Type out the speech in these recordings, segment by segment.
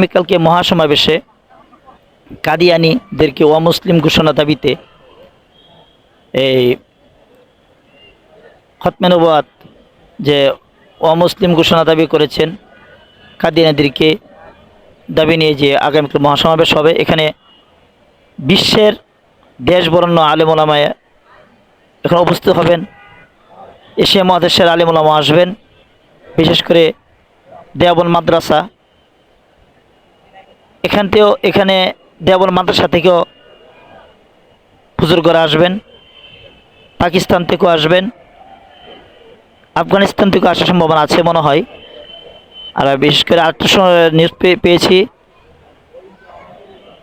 আগামীকালকে মহাসমাবেশে কাদিয়ানীদেরকে অমুসলিম ঘোষণা দাবিতে এই খতমে নবুয়াত যে অমুসলিম ঘোষণা দাবি করেছেন কাদিয়ানীদেরকে দাবি নিয়ে যে আগামীকাল মহাসমাবেশ হবে, এখানে বিশ্বের দেশ বরেণ্য আলেম ওলামায়ে এখানে উপস্থিত হবেন। এশিয়া মহাদেশের আলেম ওলামা আসবেন, বিশেষ করে দেওবন্দ মাদ্রাসা এখানে দেওবন্দ মাদ্রাসা থেকেও হুজুরগরা আসবেন, পাকিস্তান থেকেও আসবেন, আফগানিস্তান থেকেও আসার সম্ভাবনা আছে মনে হয়। আর বিশেষ করে আরেকটা নিউজ পেয়েছি,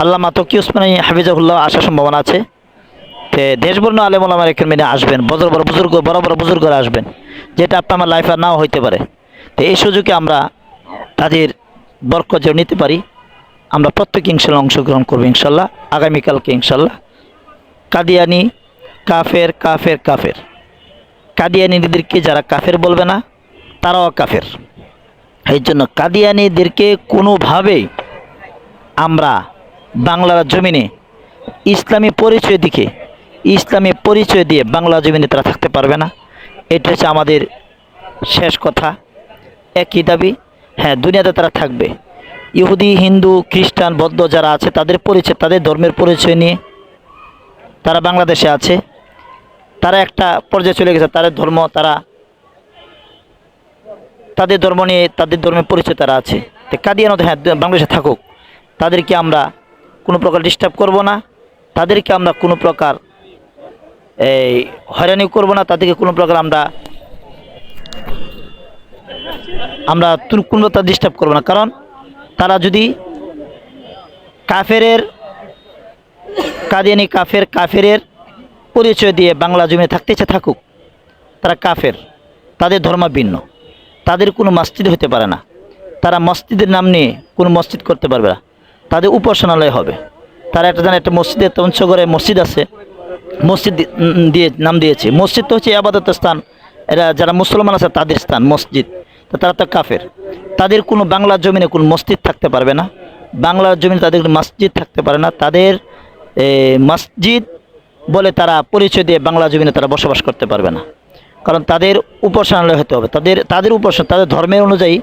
আল্লামা তকি উসমানী হাফিজাহুল্লাহ আসার সম্ভাবনা আছে। তো দেশবর্ণ আলেম ওলামার এখানে আসবেন, বড় বড় বুজুর্গরা আসবেন, যেটা আপনার আমার লাইফে নাও হইতে পারে। তো এই সুযোগে আমরা তাদের বরকত যেন নিতে পারি, আমরা প্রত্যেকে ইনশাল্লাহ অংশগ্রহণ করবো ইনশাল্লাহ আগামীকালকে ইনশাল্লাহ। কাদিয়ানি কাফের কাফের কাফের, কাদিয়ানিদেরকে যারা কাফের বলবে না তারাও কাফের। এই জন্য কাদিয়ানিদেরকে কোনোভাবেই আমরা বাংলার জমিনে ইসলামী পরিচয় দিয়ে বাংলা জমিনে তারা থাকতে পারবে না। এটা হচ্ছে আমাদের শেষ কথা, একই দাবি। হ্যাঁ, দুনিয়াতে তারা থাকবে, ইহুদি হিন্দু খ্রিস্টান বৌদ্ধ যারা আছে তাদের পরিচয়, তাদের ধর্মের পরিচয় নিয়ে তারা বাংলাদেশে আছে। তারা একটা পর্যায়ে চলে গেছে, তাদের ধর্ম তাদের ধর্ম নিয়ে তাদের ধর্মের পরিচয় তারা আছে। তো কাদিয়ানত হ্যাঁ বাংলাদেশে থাকুক, তাদেরকে আমরা কোনো প্রকার ডিস্টার্ব করব না, তাদেরকে আমরা কোনো প্রকার হয়রানি করব না, তাদেরকে কোনো প্রকার আমরা কোনো ডিস্টার্ব করব না। কারণ তারা যদি কাদিয়ানি কাফেরের পরিচয় দিয়ে বাংলা জমিনে থাকতে ইচ্ছে থাকুক, তারা কাফের, তাদের ধর্ম ভিন্ন, তাদের কোনো মসজিদ হতে পারে না, তারা মসজিদের নাম নিয়ে কোনো মসজিদ করতে পারবে না, তাদের উপাসনালয় হবে। তারা একটা মসজিদের পঞ্চগড়ে মসজিদ আছে, মসজিদ দিয়ে নাম দিয়েছে। মসজিদ তো হচ্ছে ইবাদতের স্থান, এরা যারা মুসলমান আছে তাদের স্থান মসজিদ। তো তারা তো কাফের, তাদের কোনো বাংলার জমিনে কোনো মসজিদ থাকতে পারবে না, বাংলার জমিনে তাদের কোনো মসজিদ থাকতে পারে না। তাদের মসজিদ বলে তারা পরিচয় দিয়ে বাংলা জমিনে তারা বসবাস করতে পারবে না, কারণ তাদের উপাসনালয় হতে হবে। তাদের উপাসনা তাদের ধর্মের অনুযায়ী,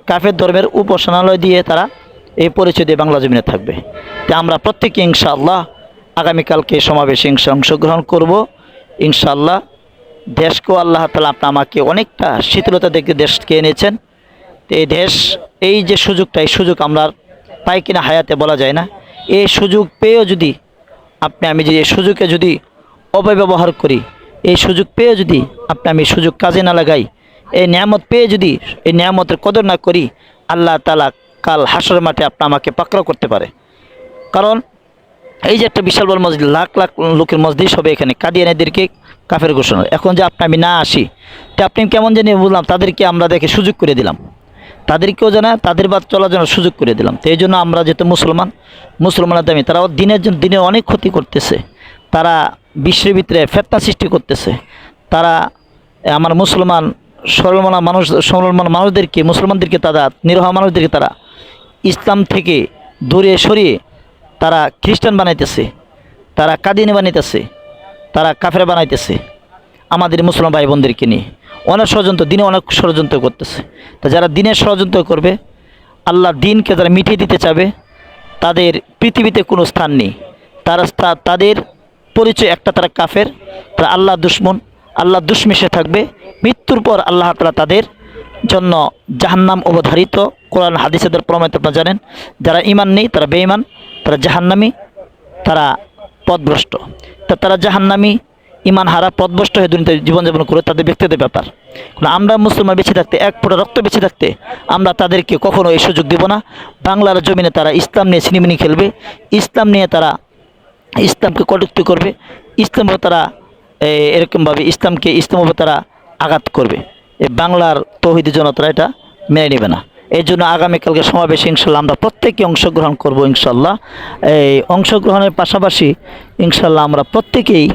কাফের ধর্মের উপাসনালয় দিয়ে তারা এই পরিচয় দিয়ে বাংলা জমিনে থাকবে। তো আমরা প্রত্যেকে ইনশাআল্লাহ আগামীকালকে সমাবেশে অংশগ্রহণ করব ইনশাআল্লাহ। দেশকেও আল্লাহ তাআলা আমাকে অনেকটা শীতলতা দেখে দেশকে এনেছেন। তো এই যে সুযোগটা, এই সুযোগ আমরা পাই কিনা হায়াতে বলা যায় না। এই সুযোগ পেয়েও যদি আমি যে এই সুযোগে যদি অপব্যবহার করি, এই সুযোগ পেয়ে যদি আমি সুযোগ কাজে না লাগাই, এই নিয়ামত পেয়ে যদি এই নিয়ামতের কদর না করি, আল্লাহ তাআলা কাল হাসর মাঠে আমাকে পাকড়াও করতে পারে। কারণ এই যে একটা বিশাল বড় মসজিদ, লাখ লাখ লোকের মসজিদ হবে, এখানে কাদিয়ানীদেরকে কাফের ঘোষণা। এখন যে আমি না আসি, তো আপনি কেমন জানি বললাম, তাদেরকে আমরা দেখে সুযোগ করে দিলাম, তাদেরকেও জানা তাদের বাদ চলার জন্য সুযোগ করে দিলাম। তো এই জন্য আমরা যেহেতু মুসলমানের দামি, তারাও দিনের অনেক ক্ষতি করতেছে, তারা বিশ্বের ভিতরে ফেতনা সৃষ্টি করতেছে। তারা আমার মুসলমান মুসলমানদেরকে তারা নিরহ মানুষদেরকে তারা ইসলাম থেকে দূরে সরিয়ে তারা খ্রিস্টান বানাইতেছে, তারা কাদিয়ানি বানাইতেছে, তারা কাফের বানাইতেছে আমাদের মুসলমান ভাই বোনদেরকে নিয়ে। দিনে অনেক ষড়যন্ত্র করতেছে। তা যারা দিনের ষড়যন্ত্র করবে, আল্লাহ দিনকে যারা মিটিয়ে দিতে চাবে, তাদের পৃথিবীতে কোনো স্থান নেই। তাদের পরিচয় একটা, তারা কাফের, তারা আল্লাহ দুশমন, আল্লাহ দুশমিশে থাকবে। মৃত্যুর পর আল্লাহ তাআলা তাদের জন্য জাহান্নাম অবধারিত, কোরআন হাদিসের প্রমাণিত। আপনারা জানেন, যারা ঈমান নেই তারা বেঈমান, তারা জাহান্নামী, তারা পথভ্রষ্ট। তারা জাহান্নামী, ঈমান হারা, পথভ্রষ্ট হয়ে দুনিয়াতে জীবনযাপন করে, তাদের ব্যক্তিগত ব্যাপার। আমরা মুসলমান বেঁচে থাকতে, এক ফোঁটা রক্ত বেঁচে থাকতে আমরা তাদেরকে কখনো এই সুযোগ দেব না। বাংলার জমিনে তারা ইসলাম নিয়ে ছিনিমিনি খেলবে, ইসলাম নিয়ে তারা ইসলামকে কটূক্তি করবে, ইসলামও তারা এরকমভাবে ইসলামভাবে তারা আঘাত করবে। এই বাংলার তৌহিদি জনতারা এটা মেনে নেবে না। এই জন্য আগামীকালকে সমাবেশে ইনশাল্লাহ আমরা প্রত্যেকে অংশগ্রহণ করব ইনশাল্লাহ। এই অংশগ্রহণের পাশাপাশি ইনশাল্লাহ আমরা প্রত্যেকেই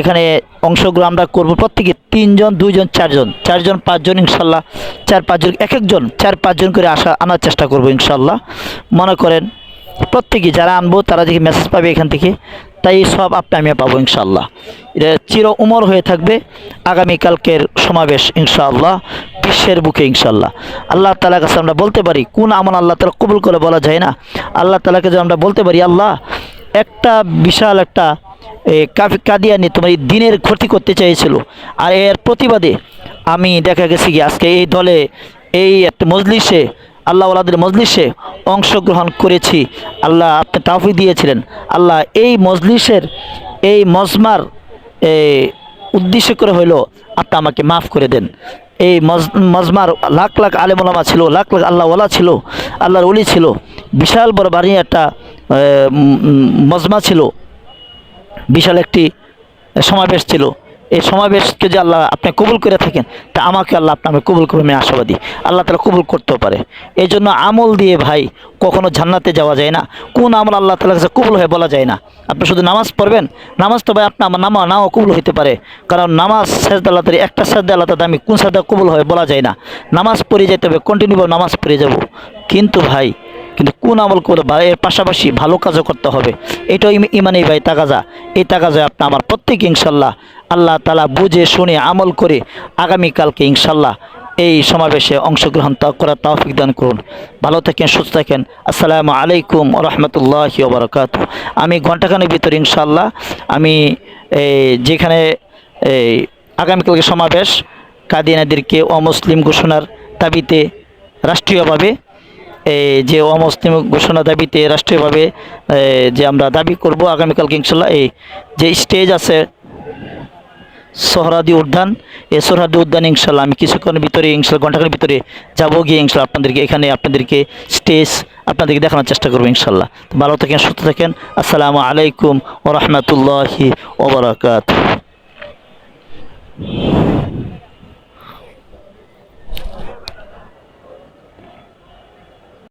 এখানে অংশগ্রহণ আমরা করবো প্রত্যেকে 3 জন 2 জন 4 জন 4 জন 5 জন ইনশাল্লাহ 4-5 জন এক একজন 4-5 জন করে আনার চেষ্টা করবো ইনশাল্লাহ। মনে করেন প্রত্যেকে যারা আনবো তারা দেখে মেসেজ পাবে এখান থেকে, তাই সব আপনি আমি পাবো ইনশাল্লাহ। এটা চির উমর হয়ে থাকবে আগামীকালকের সমাবেশ ইনশাআল্লাহ বিশ্বের বুকে ইনশাল্লাহ। আল্লাহ তাআলার কাছে আমরা বলতে পারি, কোন আমল আল্লাহ তাআলা কবুল করে বলা যায় না। আল্লাহ তাআলাকে যদি আমরা বলতে পারি, আল্লাহ একটা বিশাল একটা কাদিয়ানি তোমার এই দিনের ক্ষতি করতে চেয়েছিল, আর এর প্রতিবাদে আমি দেখা গেছে কি আজকে এই দলে এই একটা মজলিসে আল্লাহ ওয়ালাদের মজলিসে অংশগ্রহণ করেছি। আল্লাহ আপনি তাওফিক দিয়েছিলেন। আল্লাহ এই মজলিসের এই মজমার উদ্দেশ্য করে হইলো আপনি আমাকে মাফ করে দেন। এই মজমার লাখ লাখ আলেম ওলামা ছিল, লাখ লাখ আল্লাহ ওয়ালা ছিল, আল্লাহর ওলি ছিল, বিশাল বড় বাড়ি একটা মজমা ছিল, বিশাল একটি সমাবেশ ছিল। এই সমাবেশকে যে আল্লাহ আপনি কবুল করে থাকেন, তা আমাকে আল্লাহ আপনাকে কবুল করবে, আমি আশাবাদী আল্লাহ তাআলা কবুল করতেও পারে। এই জন্য আমল দিয়ে ভাই কখনো জান্নাতে যাওয়া যায় না। কোন আমল আল্লাহ তাআলার কাছে কবুল হয় বলা যায় না। আপনি শুধু নামাজ পড়বেন, নামাজ তো ভাই আপনার নাও কবুল হইতে পারে, কারণ নামাজ সাজদা আল্লাহ তাআলা একটা সাজদা আল্লাহ তাআলা আমি কোন সাজদা কবুল হয় বলা যায় না। নামাজ পড়ে যেতে হবে, কন্টিনিউ নামাজ পড়ে যাব, কিন্তু কোন আমল করে এর পাশাপাশি ভালো কাজও করতে হবে। এটাও ইমানই ভাই তাগাজা। এই তাগাজা আপনি আমার প্রত্যেক ইনশাল্লাহ আল্লাহ তাআলা বুঝে শুনে আমল করে আগামীকালকে ইনশাল্লাহ এই সমাবেশে অংশগ্রহণ করার তৌফিক দান করুন। ভালো থাকেন, সুস্থ থাকেন। আসসালামু আলাইকুম ওয়া রাহমাতুল্লাহি ওয়া বারাকাতুহু। আমি ঘণ্টাখানেক ভিতরে ইনশাল্লাহ আমি যেখানে আগামীকালকে সমাবেশ কাদিয়ানীদেরকে অমুসলিম ঘোষণার দাবিতে রাষ্ট্রীয়ভাবে যে অমুসলিম ঘোষণা দাবিতে রাষ্ট্রীয়ভাবে যে আমরা দাবি করব আগামীকালকে ইনশাল্লাহ, এই যে স্টেজ আছে সোহরাদি উদ্যান, এই সোহরাদি উদ্যান ইনশাল্লাহ আমি কিছুক্ষণের ভিতরে ইনশাল্লাহ ঘণ্টাখানেক ভিতরে যাবো, গিয়ে ইনশাল্লাহ আপনাদেরকে স্টেজ আপনাদেরকে দেখানোর চেষ্টা করবো ইনশাল্লাহ। ভালো থাকেন, সুস্থ থাকেন। আসসালামু আলাইকুম ওয়া রাহমাতুল্লাহি ওয়া বারাকাতুহু।